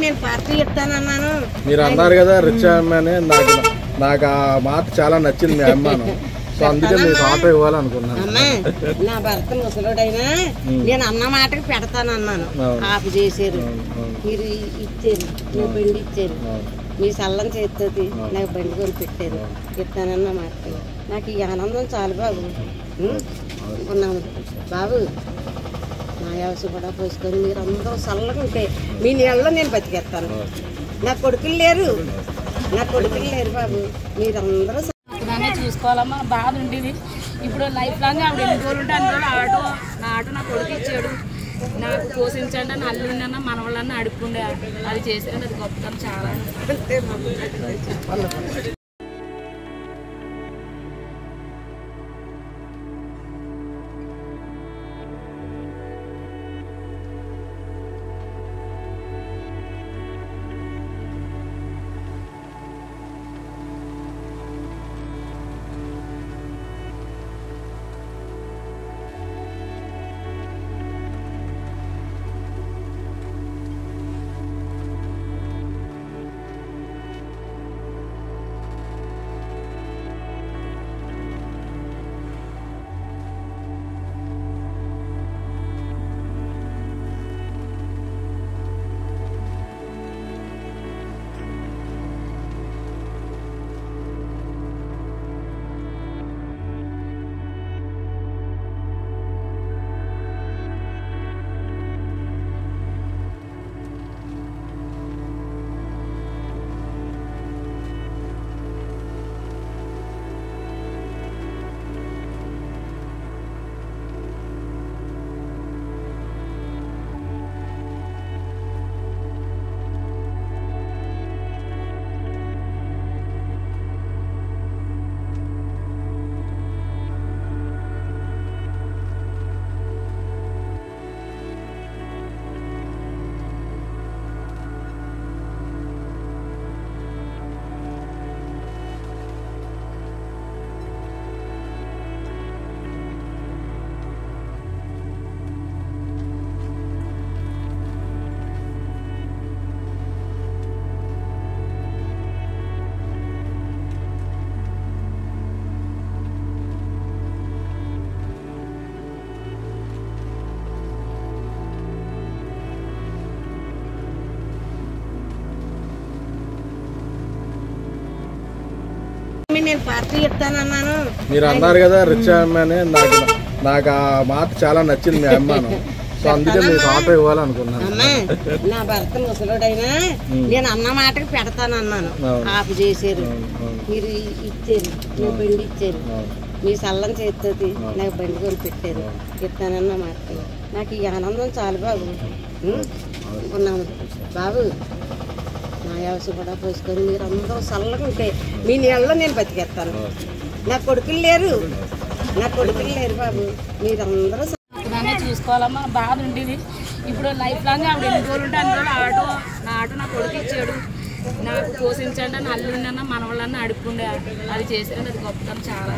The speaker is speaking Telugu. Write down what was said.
నేను పార్టీ చెప్తానన్నాను. మీరు అన్నారు కదా రిచ్ అమ్మాయి, నాకు ఆ మాట చాలా నచ్చింది మీ అమ్మాను. సో అందుకే మీకు ఆటో ఇవ్వాలనుకున్నాను. అమ్మా నా భర్త ముసలుడైనా నేను అన్న మాటకి పెడతానన్నాను. ఆపు చేశారు, మీరు ఇచ్చారు, మీ బండి ఇచ్చారు, మీ సల్లం చేస్తుంది నాకు బండి కొని పెట్టారు. చెప్తానన్న మాట నాకు ఈ ఆనందం చాలు బాబు. అనుకున్నాను బాబు, నా వ్యవసాయం కూడా పోసుకొని మీరు అందరూ చల్లగా ఉంటే మీ నీళ్ళలో నేను బతికేస్తాను. నా కొడుకులు లేరు బాబు, మీరందరూ దాన్ని చూసుకోవాలమ్మా. బాధ ఉండేది. ఇప్పుడు లైఫ్ లాంగ్ ఆవిడ ఎన్ని రోజులు ఉంటే అన్ని రోజులు నా ఆటో నా కొడుకు ఇచ్చాడు. నాకు పోషించండి అని అల్లుండన్నా మనవాళ్ళన్నా అడుక్కుండే. అది చేసాడు, అది గొప్పతనం చాలా. నేను పార్టీ చెప్తానన్నాను. మీరు అన్నారు కదా రిచ్ అమ్మాయి, నాకు ఆ మాట చాలా నచ్చింది మీ అమ్మాను. సో అందుకే మీకు ఆటో ఇవ్వాలనుకున్నాను. అమ్మా నా భర్త ముసలుడైనా నేను అన్న మాటకి పెడతానన్నాను. ఆపు చేశారు, మీరు ఇచ్చారు, మీ బండి ఇచ్చారు, మీ సల్లం చేస్తుంది నాకు బండి కొని పెట్టారు. చెప్తానన్న మాట నాకు ఈ ఆనందం చాలు బాబు. అనుకున్నాను బాబు, నా వ్యవసాయం కూడా పోసుకొని మీరు అందరూ చల్లగా ఉంటే మీ నీళ్ళలో నేను బతికేస్తాను. నా కొడుకులు లేరు బాబు, మీరందరూ దాన్ని చూసుకోవాలమ్మా. బాధ ఉండేది. ఇప్పుడు లైఫ్ లాంగ్ ఆవిడ ఎన్ని రోజులు ఉంటే అన్ని రోజులు నా ఆటో నా కొడుకు ఇచ్చాడు. నాకు పోషించండి అని అల్లుండన్నా మనవాళ్ళన్నా అడుక్కుండే. అది చేసాడు, అది గొప్పతనం చాలా.